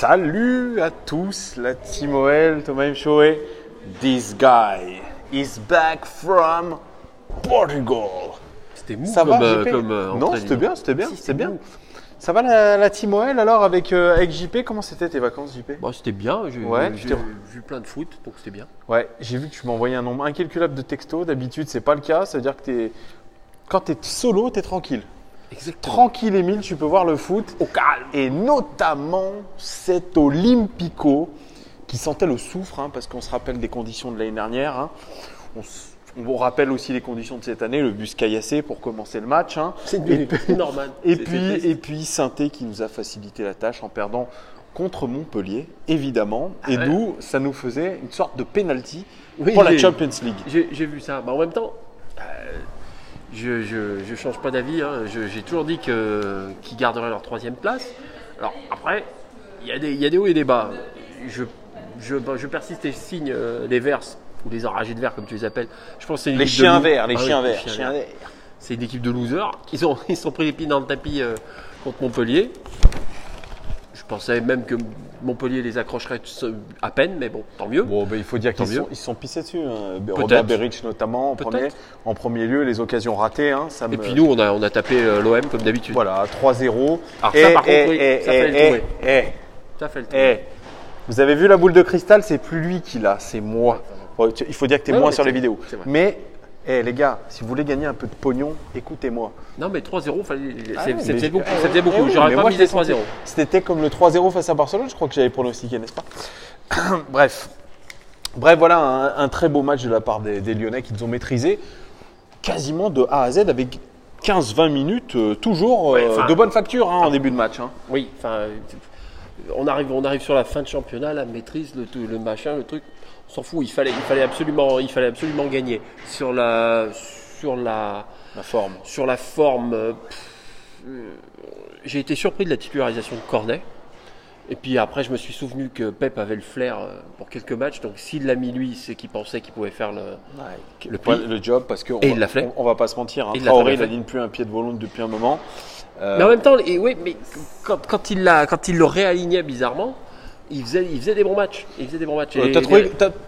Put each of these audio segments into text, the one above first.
Salut à tous, la team OL, Thomas Mchoé. This guy is back from Portugal. C'était mou Ça comme, va, JP? Non, c'était bien, Si, c'était bien. Ça va la team OL alors avec JP? Comment c'était tes vacances, JP? Bah, c'était bien, j'ai vu plein de foot, donc c'était bien. Ouais, j'ai vu que tu m'as envoyé un nombre incalculable de textos. D'habitude, c'est pas le cas. Ça veut dire que quand tu es solo, tu es tranquille. Exactement. Tranquille, Émile, tu peux voir le foot. Au calme. Et notamment cet Olympico qui sentait le soufre, hein, parce qu'on se rappelle des conditions de l'année dernière. Hein. On vous rappelle aussi les conditions de cette année, le bus caillassé pour commencer le match. Hein. C'est normal. Et puis Saint-Étienne qui nous a facilité la tâche en perdant contre Montpellier, évidemment. Et ouais. d'où ça nous faisait une sorte de penalty Oui, pour la Champions League. J'ai vu ça. Bah, en même temps, je change pas d'avis. Hein. J'ai toujours dit qu'ils garderaient leur 3e place. Alors après, il y a des hauts et des bas. Je persiste et signe les Verts, ou les enragés de verts comme tu les appelles. Je pense que c'est Les chiens verts. C'est une équipe de losers. Ils sont pris les pieds dans le tapis contre Montpellier. Je pensais même que Montpellier les accrocherait à peine, mais bon, tant mieux. Bon, ben, il faut dire qu'ils se sont pissés dessus. Hein. Robert Beric notamment en premier lieu, les occasions ratées. Hein, et puis nous, on a tapé l'OM comme d'habitude. Voilà, 3-0. Alors ça, par contre, ça fait le tour. Ça fait le tour. Vous avez vu la boule de cristal, c'est plus lui qui l'a, c'est moi. Bon, il faut dire que tu es moins sur les vidéos. Mais les gars, si vous voulez gagner un peu de pognon, écoutez-moi. Non mais 3-0, ça faisait beaucoup. J'aurais pas misé 3-0. C'était comme le 3-0 face à Barcelone, je crois que j'avais pronostiqué, n'est-ce pas? Bref, voilà un très beau match de la part des Lyonnais qui nous ont maîtrisé quasiment de A à Z avec 15-20 minutes, toujours de bonne facture en début de match. Hein. Oui, enfin, on arrive sur la fin de championnat, la maîtrise, le machin, le truc. On s'en fout, il fallait absolument gagner. Sur la forme, j'ai été surpris de la titularisation de Cornet. Et puis après, je me suis souvenu que Pep avait le flair pour quelques matchs. Donc s'il l'a mis lui, c'est qu'il pensait qu'il pouvait faire le job. Parce que il l'a fait. On va pas se mentir, hein, Traoré il n'aligne plus un pied de Wallon depuis un moment. Mais en même temps, mais quand il le réalignait bizarrement, il faisait des bons matchs.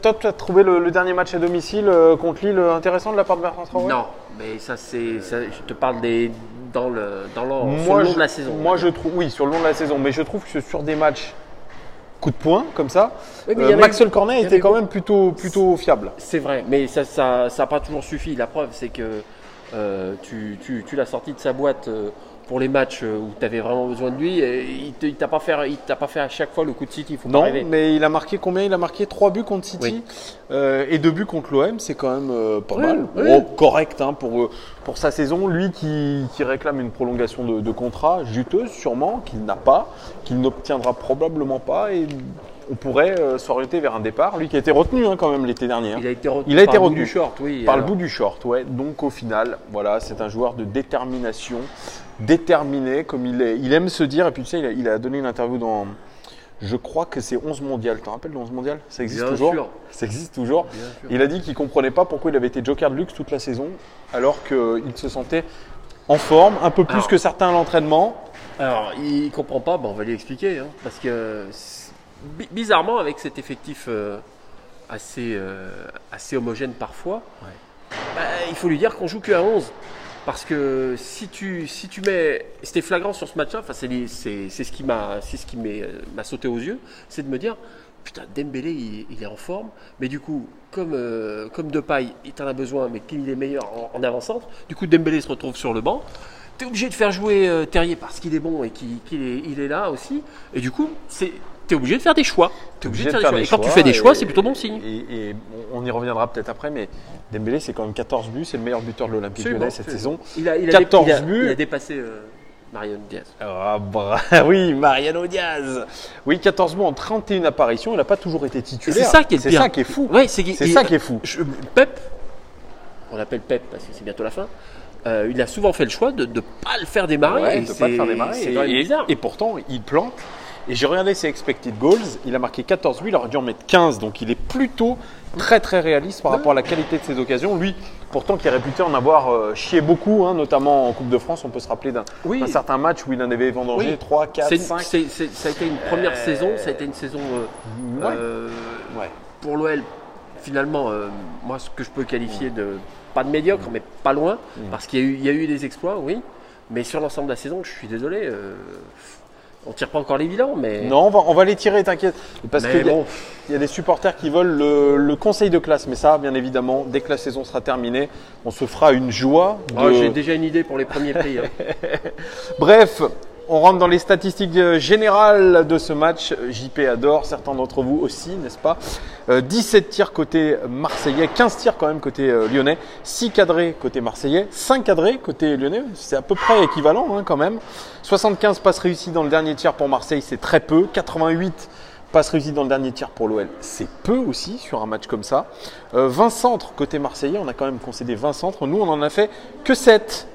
T'as trouvé le dernier match à domicile contre Lille intéressant de la part de Bertrand Traoré? Non, mais ça je te parle sur le long de la saison. Moi je trouve, oui, sur le long de la saison, mais je trouve que sur des matchs coup de poing comme ça, Maxwell Cornet était quand même plutôt fiable. C'est vrai, mais ça n'a pas toujours suffi. La preuve, c'est que tu l'as sorti de sa boîte pour les matchs où tu avais vraiment besoin de lui, et il t'a pas fait à chaque fois le coup de City. Faut pas rêver. Mais il a marqué combien? Il a marqué 3 buts contre City et 2 buts contre l'OM, c'est quand même pas mal. Oui. Bon, correct hein, pour sa saison. Lui qui réclame une prolongation de contrat juteuse sûrement, qu'il n'a pas, qu'il n'obtiendra probablement pas, et on pourrait s'orienter vers un départ. Lui qui a été retenu hein, quand même l'été dernier. Hein. Il a été retenu par le bout du short, oui. Par le bout du short, ouais. Donc au final, voilà, c'est un joueur de détermination, déterminé comme il aime se dire. Et puis tu sais, il a donné une interview dans, je crois que c'est 11 mondial. Tu te rappelles le 11 mondial? Ça existe toujours. Sûr. Ça existe toujours. Il a dit qu'il ne comprenait pas pourquoi il avait été joker de luxe toute la saison, alors qu'il se sentait en forme, un peu plus que certains à l'entraînement. Alors, il ne comprend pas, on va lui expliquer. Hein, parce que bizarrement, avec cet effectif assez homogène parfois, il faut lui dire qu'on joue qu'à 11. Parce que si tu mets, c'était flagrant sur ce match-là, c'est ce qui m'a sauté aux yeux, c'est de me dire, putain, Dembélé il est en forme, mais du coup, comme Depay, il t'en a besoin, mais qu'il est meilleur en avant-centre, du coup Dembélé se retrouve sur le banc. Tu es obligé de faire jouer Terrier parce qu'il est bon et qu'il est là aussi, et du coup, tu es obligé de faire des choix. Et quand tu fais des choix, c'est plutôt bon signe. Et on y reviendra peut-être après, mais Dembélé, c'est quand même 14 buts, c'est le meilleur buteur de l'Olympique Lyonnais cette saison. Il a 14 buts. Il a dépassé Mariano Diaz. Ah, oui, Mariano Diaz. Oui, 14 buts en 31 apparitions, il n'a pas toujours été titulaire. C'est ça qui est le pire. C'est ça qui est fou. Ouais, c'est ça qui est fou. Pep, on l'appelle Pep parce que c'est bientôt la fin. Il a souvent fait le choix de ne pas le faire démarrer. C'est quand même bizarre. Et pourtant, il plante. Et j'ai regardé ses expected goals, il a marqué 14 buts, il aurait dû en mettre 15, donc il est plutôt très très réaliste par rapport à la qualité de ses occasions. Lui, pourtant qui est réputé en avoir chié beaucoup, hein, notamment en Coupe de France. On peut se rappeler d'un certain match où il en avait vendangé 3, 4, 5. Ça a été une première saison, ça a été une saison pour l'OL, finalement, moi ce que je peux qualifier de, pas de médiocre, mais pas loin, parce qu'il y a eu des exploits, oui, mais sur l'ensemble de la saison, je suis désolé, on ne tire pas encore les bilans, mais… Non, on va les tirer, t'inquiète. Parce qu'il y a des supporters qui veulent le conseil de classe. Mais ça, bien évidemment, dès que la saison sera terminée, on se fera une joie. J'ai déjà une idée pour les premiers prix. Bref, on rentre dans les statistiques générales de ce match. JP adore, certains d'entre vous aussi, n'est-ce pas ? 17 tirs côté marseillais, 15 tirs quand même côté lyonnais, 6 cadrés côté marseillais, 5 cadrés côté lyonnais, c'est à peu près équivalent hein, quand même. 75 passes réussies dans le dernier tiers pour Marseille, c'est très peu. 88 passes réussies dans le dernier tiers pour l'OL, c'est peu aussi sur un match comme ça. 20 centres côté marseillais, on a quand même concédé 20 centres. Nous, on en a fait que 7,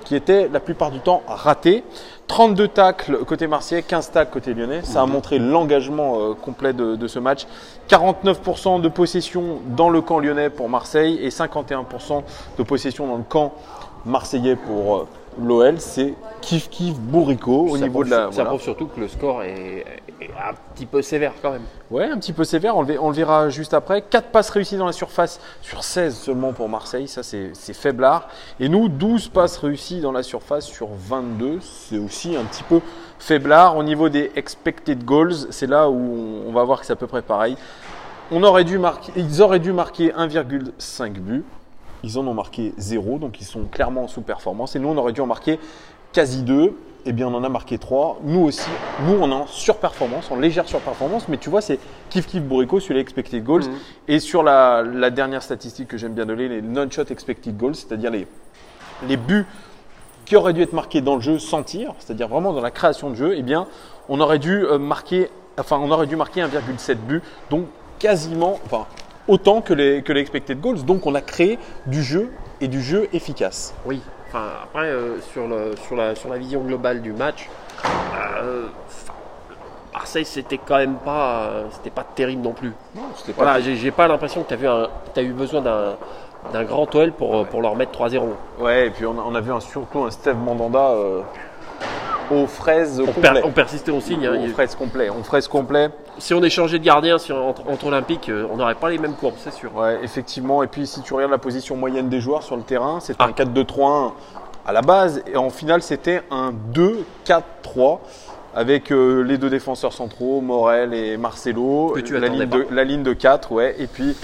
qui étaient la plupart du temps ratés. 32 tacles côté marseillais, 15 tacles côté lyonnais. Ça a montré l'engagement complet de ce match. 49% de possession dans le camp lyonnais pour Marseille et 51% de possession dans le camp marseillais pour l'OL. C'est kiff bourricot au niveau de la… Ça prouve surtout que le score est un petit peu sévère quand même. Ouais, un petit peu sévère, on le verra juste après. 4 passes réussies dans la surface sur 16 seulement pour Marseille, ça c'est faiblard. Et nous, 12 passes réussies dans la surface sur 22, c'est aussi un petit peu faiblard. Au niveau des expected goals, c'est là où on va voir que c'est à peu près pareil. Ils auraient dû marquer 1,5 buts. Ils en ont marqué 0, donc ils sont clairement en sous-performance. Et nous, on aurait dû en marquer quasi 2. Eh bien, on en a marqué 3. Nous aussi, on est en surperformance, en légère surperformance. Mais tu vois, c'est kiff bourricot sur les expected goals. Et sur la dernière statistique que j'aime bien donner, les non-shot expected goals, c'est-à-dire les buts qui auraient dû être marqués dans le jeu sans tir, c'est-à-dire vraiment dans la création de jeu, eh bien, on aurait dû marquer 1,7 buts. Donc, quasiment… autant que les expected goals. Donc, on a créé du jeu et du jeu efficace. Oui. Enfin, après, sur la vision globale du match, Marseille, c'était quand même pas terrible non plus. Non, c'était pas. Voilà, j'ai pas l'impression que tu as eu besoin d'un grand OL pour leur mettre 3-0. Ouais, et puis on a vu surtout un Steve Mandanda aux fraises complet. On persistait au signe. Aux fraises complet. Si on échangeait de gardien entre Olympique, on n'aurait pas les mêmes courbes, c'est sûr. Ouais, effectivement. Et puis si tu regardes la position moyenne des joueurs sur le terrain, c'était un 4-2-3-1 à la base. Et en finale, c'était un 2-4-3 avec les deux défenseurs centraux, Morel et Marcelo. La ligne de 4, ouais. Et puis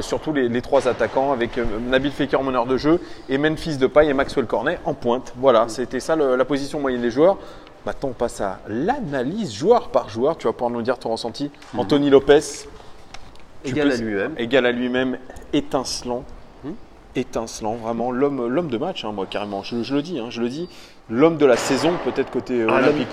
surtout les trois attaquants avec Nabil Fekir, meneur de jeu, et Memphis Depay et Maxwell Cornet en pointe. Voilà, c'était ça la position moyenne des joueurs. Maintenant, on passe à l'analyse joueur par joueur. Tu vas pouvoir nous dire ton ressenti. Anthony Lopez. Égal à lui-même, étincelant. Étincelant, vraiment. L'homme de match, hein, moi, carrément. Je le dis. L'homme de la saison, peut-être côté Olympique.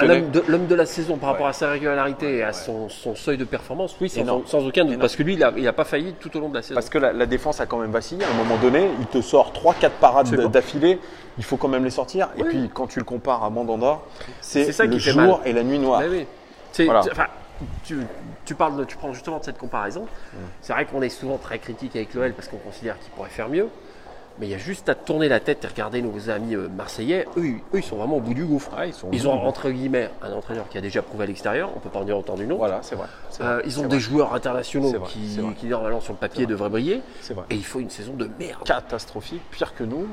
L'homme de la saison par rapport à sa régularité et à son seuil de performance, oui, sans aucun doute. Parce que lui, il n'a pas failli tout au long de la saison. Parce que la défense a quand même vacillé. À un moment donné, il te sort 3-4 parades d'affilée. Il faut quand même les sortir. Et puis, quand tu le compares à Mandanda, c'est le jour et la nuit noire. Oui. Tu prends justement de cette comparaison. C'est vrai qu'on est souvent très critique avec l'OL parce qu'on considère qu'il pourrait faire mieux. Mais il y a juste à tourner la tête et regarder nos amis marseillais. Eux, ils sont vraiment au bout du gouffre. Ils ont entre guillemets un entraîneur qui a déjà prouvé à l'extérieur. On ne peut pas en dire autant du nom. Voilà, c'est vrai. Ils ont des joueurs internationaux qui normalement sur le papier devraient briller. C'est vrai. Et il faut une saison de merde. Catastrophique, pire que nous.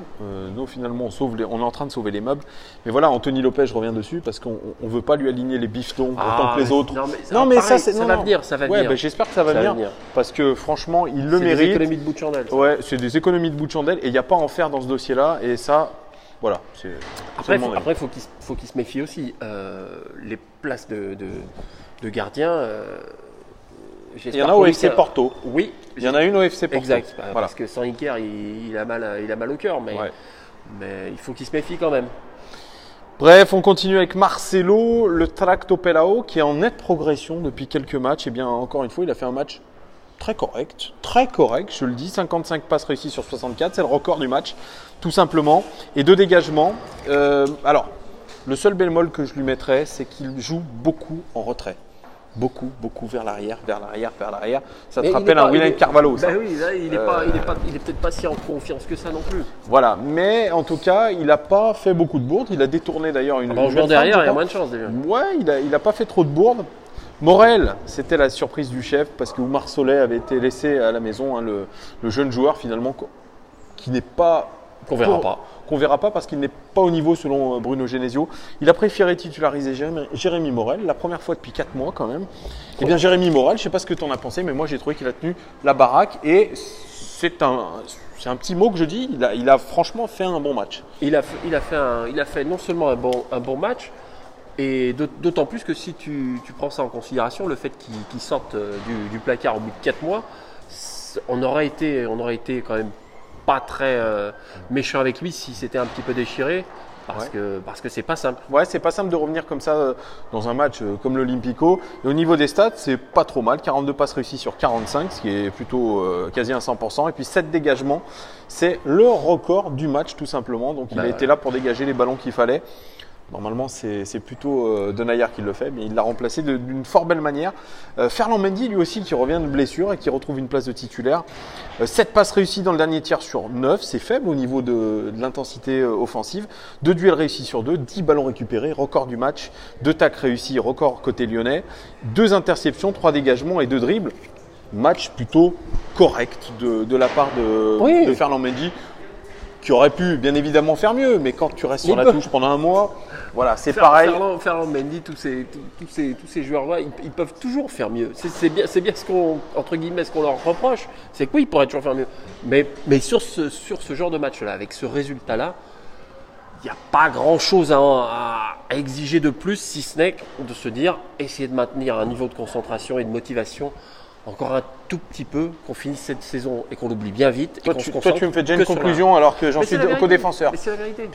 Nous finalement, on est en train de sauver les meubles. Mais voilà, Anthony Lopez, je reviens dessus parce qu'on ne veut pas lui aligner les bifetons autant que les autres. Ça va venir. Ouais, j'espère que ça va venir. Parce que franchement, il le mérite. C'est des économies de bout de chandelle. Ouais, c'est des économies de bout de chandelle. Et il n'y a pas à en faire dans ce dossier-là. Et ça, voilà. Après, faut qu'il se méfie aussi. Les places de gardiens. Il y en a au FC Porto. Oui. Il y en a une au FC Porto. Exact. Parce que sans Iker, il a mal au cœur. Mais il faut qu'il se méfie quand même. Bref, on continue avec Marcelo, le Tracto Pelao, qui est en nette progression depuis quelques matchs. Et bien, encore une fois, il a fait un match très correct, je le dis, 55 passes réussies sur 64, c'est le record du match, tout simplement, et 2 dégagements. Alors, le seul bémol que je lui mettrais, c'est qu'il joue beaucoup en retrait. beaucoup vers l'arrière. Ça te Mais il rappelle n'est un pas- William il est- Carvalho, ça. Bah oui, là, il est peut-être pas si en confiance que ça non plus. Voilà, mais en tout cas, il n'a pas fait beaucoup de bourdes. Il a détourné d'ailleurs une. En une jouant belle derrière, frappe, il y a je moins de chance déjà. crois. Ouais, il a pas fait trop de bourdes. Morel, c'était la surprise du chef parce que Oumar Solet avait été laissé à la maison, hein, le jeune joueur finalement qui n'est pas. Qu'on verra pas. Qu'on verra pas parce qu'il n'est pas au niveau selon Bruno Genesio. Il a préféré titulariser Jérémy Morel, la première fois depuis 4 mois quand même. Eh bien Jérémy Morel, je ne sais pas ce que tu en as pensé, mais moi j'ai trouvé qu'il a tenu la baraque et c'est un petit mot que je dis, il a franchement fait un bon match. Il a fait non seulement un bon match, et d'autant plus que si tu prends ça en considération, le fait qu'il sorte du placard au bout de 4 mois, on aurait été quand même pas très méchant avec lui si c'était un petit peu déchiré, parce que c'est pas simple. Ouais, c'est pas simple de revenir comme ça dans un match comme l'Olympico. Et au niveau des stats, c'est pas trop mal. 42 passes réussies sur 45, ce qui est plutôt quasi un 100%. Et puis 7 dégagements, c'est le record du match tout simplement. Donc il a été là pour dégager les ballons qu'il fallait. Normalement, c'est plutôt Denayer qui le fait, mais il l'a remplacé d'une fort belle manière. Ferland Mendy, lui aussi, qui revient de blessure et qui retrouve une place de titulaire. 7 passes réussies dans le dernier tiers sur 9, c'est faible au niveau de l'intensité offensive. 2 duels réussis sur 2, 10 ballons récupérés, record du match. 2 tacles réussis, record côté lyonnais. 2 interceptions, 3 dégagements et 2 dribbles. Match plutôt correct de la part de Ferland Mendy, qui aurait pu bien évidemment faire mieux, mais quand tu restes sur la touche pendant un mois, voilà, c'est pareil. Ferland Mendy, tous ces joueurs-là, ils peuvent toujours faire mieux. C'est bien ce qu'on, entre guillemets, ce qu'on leur reproche, c'est que oui, ils pourraient toujours faire mieux. Mais sur ce genre de match-là, avec ce résultat-là, il n'y a pas grand-chose à exiger de plus, si ce n'est de se dire, essayer de maintenir un niveau de concentration et de motivation encore un tout petit peu, qu'on finisse cette saison et qu'on l'oublie bien vite. Toi, tu me fais déjà une conclusion alors que j'en suis co-défenseur. Mais c'est la vérité.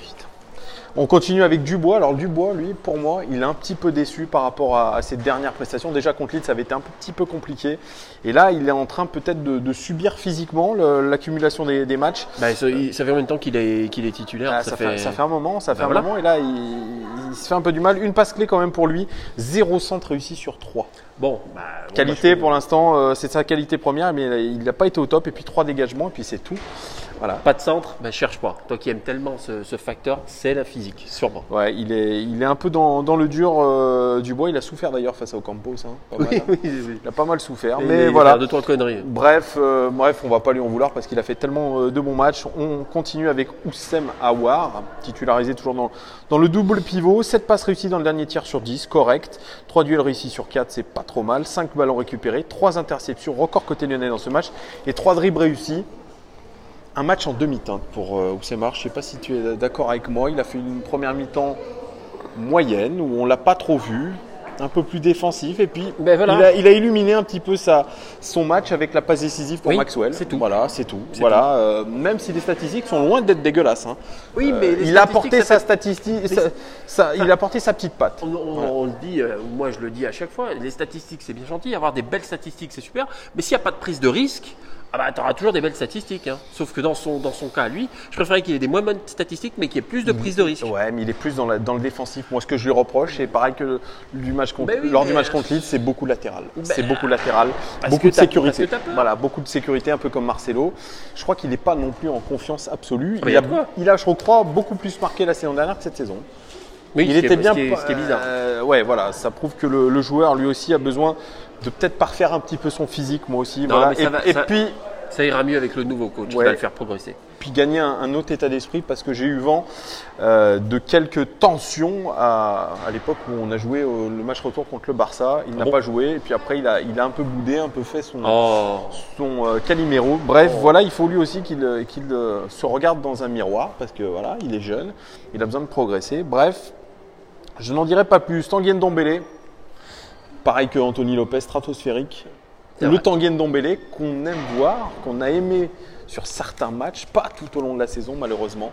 On continue avec Dubois. Alors Dubois, lui, pour moi, il est un petit peu déçu par rapport à ses dernières prestations. Déjà contre Leeds, ça avait été un petit peu compliqué. Et là, il est en train peut-être de subir physiquement l'accumulation des matchs. Ça fait combien de temps qu'il est titulaire? Ça fait un moment. Et là, il se fait un peu du mal. Une passe clé quand même pour lui. 0 centre réussi sur 3. Qualité pour l'instant, c'est sa qualité première, mais il n'a pas été au top. Et puis 3 dégagements, et puis c'est tout. Voilà. Pas de centre, cherche pas. Toi qui aimes tellement ce facteur, c'est la physique, sûrement. Ouais, il est un peu dans le dur. Dubois, il a souffert d'ailleurs face au Campos. Oui. Il a pas mal souffert. Mais voilà. De toi conneries. Bref, on va pas lui en vouloir parce qu'il a fait tellement de bons matchs. On continue avec Oussem Aouar, titularisé toujours dans le double pivot. 7 passes réussies dans le dernier tiers sur 10, correct. 3 duels réussis sur 4, c'est pas trop mal. 5 ballons récupérés, 3 interceptions, record côté lyonnais dans ce match. Et 3 dribbles réussis. Un match en demi-teinte pour Oussem Aouar. Je ne sais pas si tu es d'accord avec moi. Il a fait une première mi-temps moyenne où on ne l'a pas trop vu. Un peu plus défensif. Et puis, il a illuminé un petit peu son match avec la passe décisive pour Maxwell. C'est tout. Voilà, c'est tout. Voilà, même si les statistiques sont loin d'être dégueulasses. Hein. Oui, mais il a apporté sa statistique. Il a apporté sa petite patte. On le dit, moi je le dis à chaque fois, les statistiques c'est bien gentil, avoir des belles statistiques c'est super, mais s'il n'y a pas de prise de risque, tu auras toujours des belles statistiques. Hein. Sauf que dans son cas, lui, je préférais qu'il ait des moins bonnes statistiques, mais qu'il y ait plus de prise de risque. Ouais, mais il est plus dans le défensif. Moi, ce que je lui reproche, c'est pareil que lors du match contre Leeds, c'est beaucoup latéral. C'est beaucoup latéral, beaucoup de sécurité. Voilà, beaucoup de sécurité, un peu comme Marcelo. Je crois qu'il n'est pas non plus en confiance absolue. Il a, je crois, beaucoup plus marqué la saison dernière que cette saison. Oui, il était bien. Ce qui est bizarre. Ouais, voilà, ça prouve que le joueur, lui aussi, a besoin de peut-être parfaire un petit peu son physique, moi aussi. Non, voilà. Puis ça ira mieux avec le nouveau coach, qui va le faire progresser. Puis gagner un autre état d'esprit parce que j'ai eu vent de quelques tensions à l'époque où on a joué le match retour contre le Barça. Il n'a pas joué et puis après il a un peu boudé, un peu fait son Calimero. Bref, voilà, il faut lui aussi qu'il se regarde dans un miroir parce que voilà, il est jeune, il a besoin de progresser. Bref, je n'en dirai pas plus. Tanguy Ndombele, pareil que Anthony Lopez, stratosphérique. Le Tanguy Ndombele qu'on aime voir, qu'on a aimé sur certains matchs, pas tout au long de la saison malheureusement.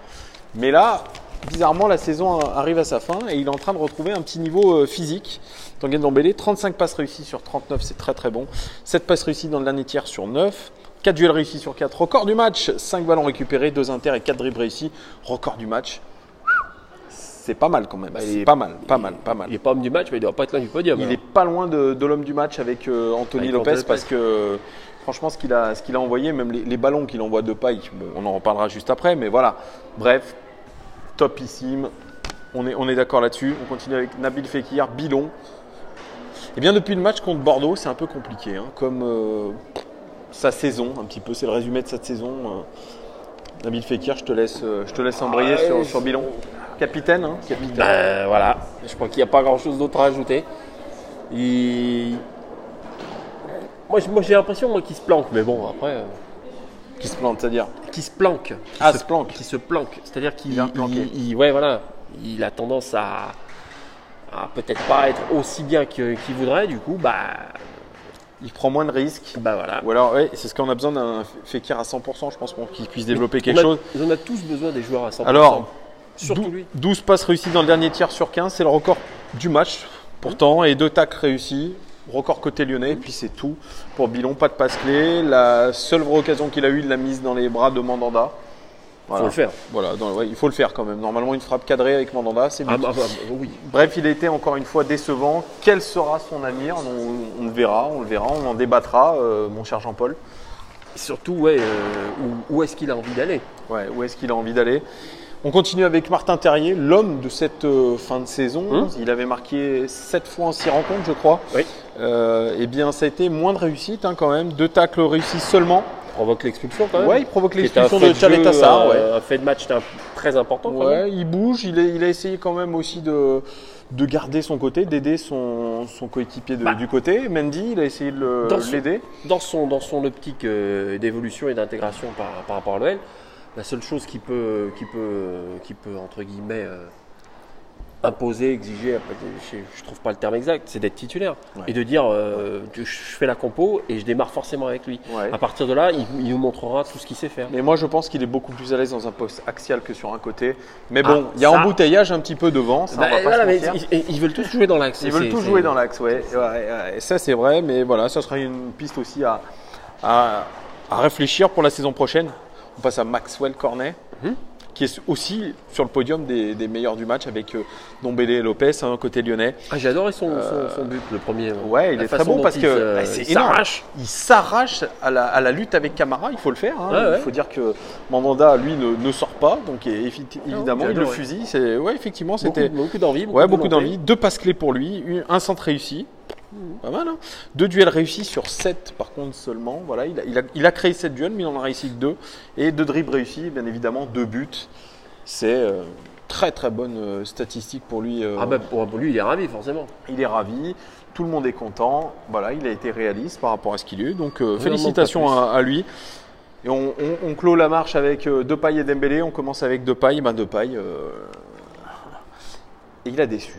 Mais là, bizarrement, la saison arrive à sa fin et il est en train de retrouver un petit niveau physique. Tanguy Ndombele, 35 passes réussies sur 39, c'est très très bon. 7 passes réussies dans le dernier tiers sur 9. 4 duels réussis sur 4, record du match. 5 ballons récupérés, 2 inters et 4 dribbles réussis, record du match. c'est pas mal quand même. Bah, c'est pas mal. Il n'est pas homme du match, mais il ne doit pas être loin du podium. Il est pas loin de l'homme du match avec Anthony Avec Lopez, Anthony parce que franchement, ce qu'il a envoyé, même les ballons qu'il envoie de paille, bon, on en reparlera juste après, mais voilà. Bref, topissime. On est d'accord là-dessus. On continue avec Nabil Fekir, Bilon. Et bien depuis le match contre Bordeaux, c'est un peu compliqué, hein, comme sa saison, un petit peu. C'est le résumé de cette saison. Nabil Fekir, je te laisse embrayer sur Bilon. Capitaine, hein, capitaine. Voilà, je crois qu'il n'y a pas grand-chose d'autre à ajouter. Moi j'ai l'impression qu'il se planque, mais bon, après. Qui se plante, c'est-à-dire Qui se planque. se planque. Qui se planque. C'est-à-dire qu'il vient planquer. ouais, voilà, il a tendance à peut-être pas être aussi bien qu'il voudrait, du coup, Il prend moins de risques. Voilà. Ou alors, ouais, c'est ce qu'on a besoin d'un Fekir à 100%, je pense, pour qu'il puisse développer quelque chose. On a tous besoin des joueurs à 100%. Alors, surtout lui. 12 passes réussies dans le dernier tiers sur 15, c'est le record du match, pourtant, et 2 tacles réussis. Record côté lyonnais, et puis c'est tout pour Bilon, pas de passe clé. La seule vraie occasion qu'il a eue, il l'a mise dans les bras de Mandanda. Voilà. Faut le faire. Voilà, il faut le faire quand même. Normalement, une frappe cadrée avec Mandanda, c'est but. Oui. Bref, il a été encore une fois décevant. Quel sera son avenir? On le verra, on en débattra, mon cher Jean-Paul. Et surtout, ouais, où est-ce qu'il a envie d'aller? Ouais, où est-ce qu'il a envie d'aller? On continue avec Martin Terrier, l'homme de cette fin de saison. Il avait marqué 7 fois en 6 rencontres, je crois. Oui. Eh bien, ça a été moins de réussite quand même. 2 tacles réussis seulement. Provoque l'expulsion quand même. Ouais, il provoque l'expulsion de Tchaletassar. Un fait de match très important. Quand même. Il bouge. Il a essayé quand même aussi de garder son côté, d'aider son coéquipier du côté. Mendy, il a essayé de l'aider. Dans son optique d'évolution et d'intégration par rapport à l'OL, la seule chose qui peut entre guillemets imposer, exiger, je trouve pas le terme exact, c'est d'être titulaire et de dire je fais la compo et je démarre forcément avec lui. Ouais. À partir de là, il nous montrera tout ce qu'il sait faire. Mais moi, je pense qu'il est beaucoup plus à l'aise dans un poste axial que sur un côté. Mais bon, il y a embouteillage un petit peu devant. Ça, on va pas se mentir. Ils veulent tous jouer dans l'axe. Ils veulent tous jouer dans l'axe, ouais. Ça, c'est vrai, mais voilà, ça sera une piste aussi à réfléchir pour la saison prochaine. On passe à Maxwell Cornet, qui est aussi sur le podium des meilleurs du match avec Ndombele et Lopez, côté lyonnais. J'ai adoré son but, le premier. Ouais, il est très bon parce que c'est énorme. Il s'arrache à la lutte avec Camara, il faut le faire. Il faut dire que Mandanda, lui, ne sort pas, donc évidemment, il le fusille. Effectivement, c'était beaucoup d'envie. Beaucoup d'envie. 2 passes clés pour lui, un centre réussi. Pas mal, hein. 2 duels réussis sur 7 par contre seulement. Voilà, il a créé 7 duels, mais il en a réussi que 2. Et 2 dribbles réussis, bien évidemment, 2 buts. C'est très très bonne statistique pour lui. Pour lui, il est ravi forcément. Il est ravi, tout le monde est content. Voilà, il a été réaliste par rapport à ce qu'il est. Donc félicitations à lui. Et on clôt la marche avec Depay et Dembélé. On commence avec Depay. Depay, et il a déçu.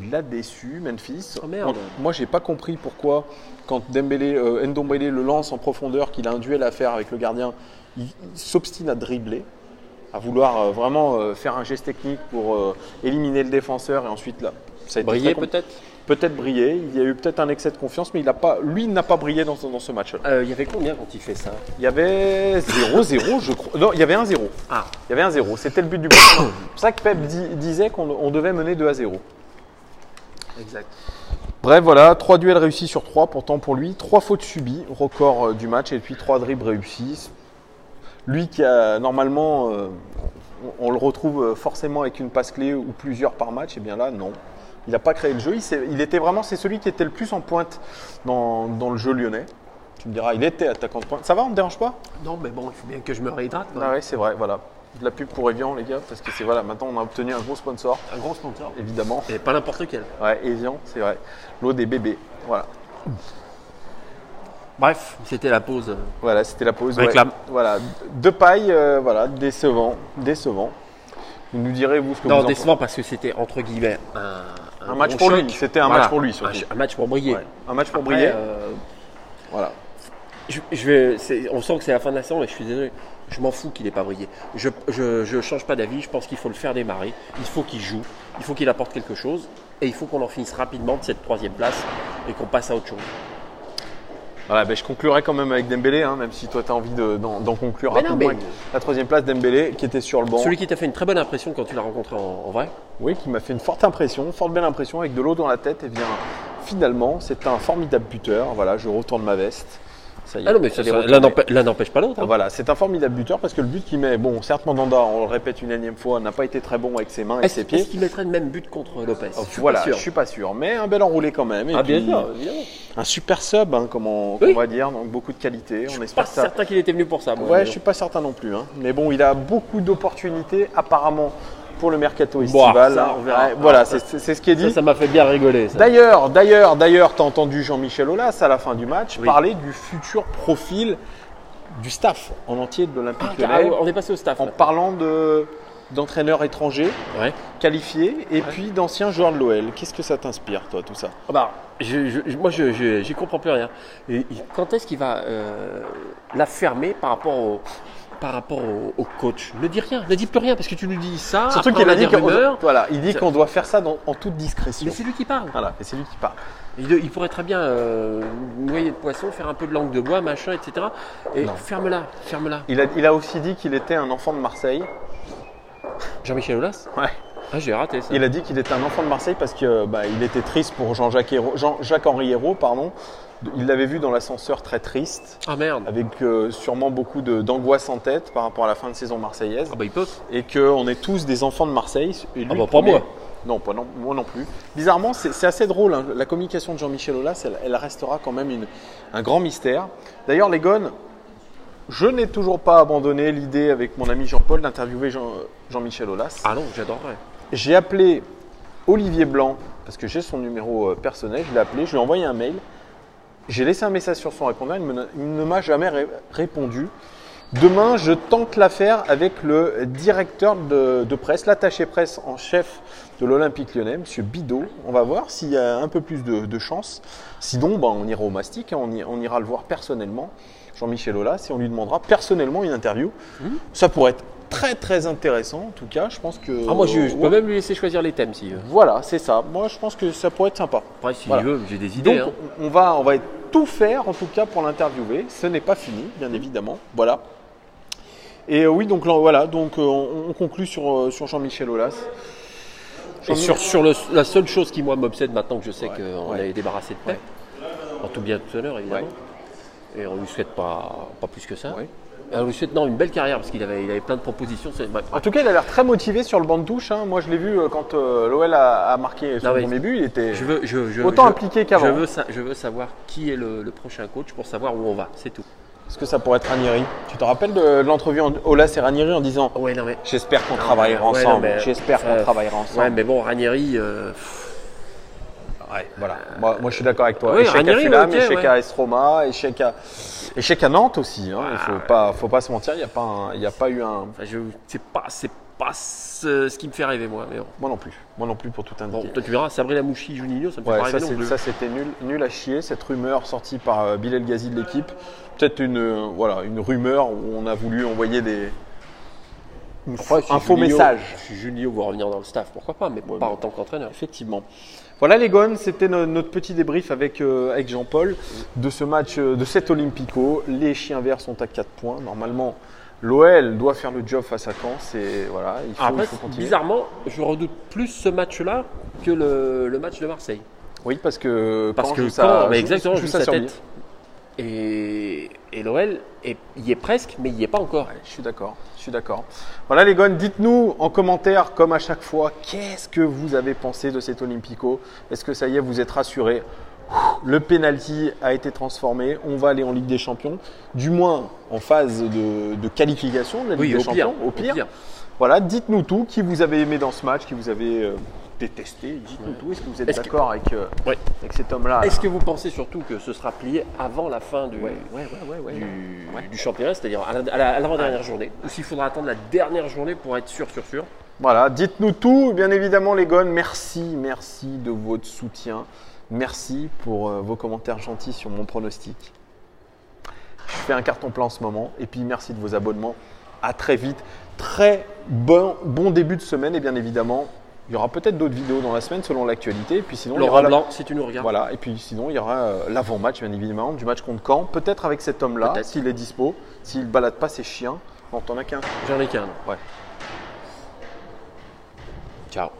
Il a déçu Memphis. Oh merde. Moi, j'ai pas compris pourquoi, quand Ndombele le lance en profondeur, qu'il a un duel à faire avec le gardien, il s'obstine à dribbler, à vouloir vraiment faire un geste technique pour éliminer le défenseur et ensuite là, ça a été briller peut-être. Peut-être briller. Il y a eu peut-être un excès de confiance, mais lui n'a pas brillé dans ce match-là. Il y avait combien quand il fait ça? Il y avait 0-0, je crois. Non, il y avait 1-0. Ah. Il y avait 1-0. C'était le but du match. C'est pour ça que Pep disait qu'on devait mener 2-0. Exact. Bref, voilà, 3 duels réussis sur 3 pourtant pour lui, 3 fautes subies, record du match, et puis 3 dribbles réussis. Lui qui a normalement, on le retrouve forcément avec une passe clé ou plusieurs par match, et bien là, non. Il n'a pas créé le jeu, il était vraiment, c'est celui qui était le plus en pointe dans le jeu lyonnais. Tu me diras, il était attaquant de pointe. Ça va, on ne te dérange pas? Non, mais bon, il faut bien que je me réhydrate. Ah ouais, c'est vrai, voilà. De la pub pour Evian, les gars, parce que c'est voilà, maintenant on a obtenu un gros sponsor. Un gros sponsor. Évidemment. Et pas n'importe lequel. Ouais, Evian, c'est vrai. L'eau des bébés, voilà. Bref, c'était la pause. Voilà, c'était la pause. Réclame. Ouais. Voilà, Depay, voilà, décevant. Vous nous direz, vous, ce que vous en pensez. Non, décevant parce que c'était, entre guillemets, un match pour lui. C'était un match pour lui, surtout. Un match pour briller. Ouais. Un match pour briller. Voilà. On sent que c'est la fin de la saison, mais je suis désolé. Je m'en fous qu'il n'ait pas brillé. Je change pas d'avis. Je pense qu'il faut le faire démarrer. Il faut qu'il joue. Il faut qu'il apporte quelque chose. Et il faut qu'on en finisse rapidement de cette 3e place et qu'on passe à autre chose. Voilà, ben, je conclurai quand même avec Dembélé, hein, même si toi tu as envie d'en conclure Mais non, rapidement. mais- Avec la troisième place, Dembélé, qui était sur le banc. Celui qui t'a fait une très bonne impression quand tu l'as rencontré en vrai. Oui, qui m'a fait une forte belle impression, avec de l'eau dans la tête. Et bien, finalement, c'est un formidable buteur. Voilà, je retourne ma veste. Ça y est, Ah non, mais elle est retournée. l'un n'empêche pas l'autre. Hein. Voilà, c'est un formidable buteur parce que le but qu'il met, bon, certes Mandanda, on le répète une énième fois, n'a pas été très bon avec ses mains et ses pieds. Est-ce qu'il mettrait le même but contre Lopez? Je suis Voilà, pas sûr. je suis pas sûr, mais un bel enroulé quand même. Et Ah, bien puis, sûr, évidemment. un super sub, hein, comme on Oui. va dire, donc beaucoup de qualité. On Pas espère ça. certain qu'il était venu pour ça. Moi, Ouais, mais je suis pas certain non plus. Hein. Mais bon, il a beaucoup d'opportunités apparemment pour le mercato Bon, estival. ça, on verra. Ouais, voilà, Ah, c'est ce qui est dit. ça m'a fait bien rigoler. Ça. D'ailleurs, t'as entendu Jean-Michel Aulas à la fin du match Oui. parler du futur profil du staff en entier de l'Olympique Ah, Lyonnais, on est passé au staff. en maintenant. parlant d'entraîneurs étrangers Ouais. qualifiés et puis d'anciens joueurs de l'OL. Qu'est-ce que ça t'inspire, toi, tout ça? Ah bah, moi, j'y comprends plus rien. Et quand est-ce qu'il va la fermer par rapport au coach? Ne dis rien, ne dis plus rien parce que tu nous dis ça. Surtout après, qu'il on a dit des rumeurs. il dit qu'on doit faire ça en toute discrétion. Mais c'est lui qui parle. Voilà, et c'est lui qui parle. Il pourrait très bien noyer de poisson, faire un peu de langue de bois, machin, etc. Et Non. ferme-la. Il a aussi dit qu'il était un enfant de Marseille. Jean-Michel Aulas. Ouais. Ah, j'ai raté ça. Il a dit qu'il était un enfant de Marseille parce que il était triste pour Jacques-Henri Hérault, pardon. Il l'avait vu dans l'ascenseur très triste, Ah merde. avec sûrement beaucoup d'angoisse en tête par rapport à la fin de saison marseillaise. Ah bah il peut. Et qu'on est tous des enfants de Marseille. Et lui, Ah bah, pas premier- moi. Non, moi non plus. Bizarrement, c'est assez drôle. Hein. La communication de Jean-Michel Aulas, elle restera quand même un grand mystère. D'ailleurs, les gones, je n'ai toujours pas abandonné l'idée avec mon ami Jean-Paul d'interviewer Jean-Michel Aulas. Ah non, j'adorerais. J'ai appelé Olivier Blanc, parce que j'ai son numéro personnel, je l'ai appelé, je lui ai envoyé un mail. J'ai laissé un message sur son répondeur, il ne m'a jamais répondu. Demain, je tente l'affaire avec le directeur de presse, l'attaché presse en chef de l'Olympique Lyonnais, M. Bidot. On va voir s'il y a un peu plus de chance. Sinon, on ira au Mastic, hein, on ira le voir personnellement, Jean-Michel Aulas, et on lui demandera personnellement une interview. Ça pourrait être très très intéressant, en tout cas. Je pense que. Ah moi je peux Ouais. même lui laisser choisir les thèmes s'il veut. Voilà, c'est ça. Moi, je pense que ça pourrait être sympa. Après s'il Voilà. veut, j'ai des idées. Donc, hein. on va tout faire, en tout cas, pour l'interviewer. Ce n'est pas fini, bien évidemment. Voilà. Et oui, donc là, voilà. Donc, on conclut sur Jean-Michel Aulas. Et sur la seule chose qui moi m'obsède maintenant que je sais qu'on ouais. est débarrassé de Pep, en tout bien tout honneur évidemment, et on lui souhaite pas plus que ça. Ouais. Et on lui souhaite une belle carrière parce qu'il avait plein de propositions. Bref. En tout cas, il a l'air très motivé sur le banc de touche. Hein. Moi, je l'ai vu quand l'OL a marqué son Non, mais premier but. Il était autant impliqué qu'avant. Je veux savoir qui est le prochain coach pour savoir où on va, c'est tout. Est-ce que ça pourrait être Ranieri? Tu te rappelles de l'entrevue Aulas et Ranieri en disant Ouais, non mais. j'espère qu'on travaillera Ouais, non, ensemble. mais, J'espère qu'on travaillera ensemble. Ouais, mais bon, Ranieri. Ouais, voilà. Moi, je suis d'accord avec toi. Oui, Échec Ranieri, à Fulham, ok, échec ouais. à AS Roma, échec à Nantes aussi. Hein. Il faut pas se mentir, il n'y a pas eu un. Enfin, c'est pas ce qui me fait rêver moi. Mais bon. Moi non plus pour tout indiquer. Bon, toi tu verras, Sabrina Mouchi, Juninho, ça me fait Ouais, pas rêver non plus. ça c'était nul à chier. Cette rumeur sortie par Bilal Ghazi de l'équipe, peut-être une rumeur où on a voulu envoyer Après, un faux message. Si Juninho veut revenir dans le staff, pourquoi pas, mais pas en tant qu'entraîneur. Effectivement. Voilà les gones, c'était notre petit débrief avec Jean-Paul de ce match, de cet Olympico. Les chiens verts sont à 4 points. Normalement, l'OL doit faire le job face à Caen. Voilà, il Après, faut continuer. bizarrement, je redoute plus ce match-là que le match de Marseille. Oui, parce que Parce que ça, Caen, mais exactement, joue joue ça sa sur tête. Et l'OL y est presque, mais il n'y est pas encore. Je suis d'accord. Voilà les gones, dites-nous en commentaire, comme à chaque fois, qu'est-ce que vous avez pensé de cet Olympico? Est-ce que ça y est, vous êtes rassurés? Le penalty a été transformé, on va aller en Ligue des Champions, du moins en phase de qualification de la Ligue des Champions, au pire. Voilà, dites-nous tout, qui vous avez aimé dans ce match, qui vous avez détesté, dites-nous tout. Est-ce que vous êtes d'accord avec cet homme-là? Est-ce que vous pensez surtout que ce sera plié avant la fin du championnat, c'est-à-dire à l'avant-dernière journée, ou s'il faudra attendre la dernière journée pour être sûr? Voilà, dites-nous tout, bien évidemment les gones, merci de votre soutien, merci pour vos commentaires gentils sur mon pronostic. Je fais un carton plein en ce moment, et puis merci de vos abonnements, à très vite, très bon début de semaine, et bien évidemment, Il y aura peut-être d'autres vidéos dans la semaine selon l'actualité. Et puis sinon, il y Laurent aura Blanc, si tu nous regardes. voilà. Et puis sinon, il y aura l'avant-match, bien évidemment, du match contre Caen. Peut-être avec cet homme-là, Peut-être. s'il est dispo, s'il ne balade pas ses chiens. Non, t'en as qu'un. J'en ai qu'un. Ouais. Ciao.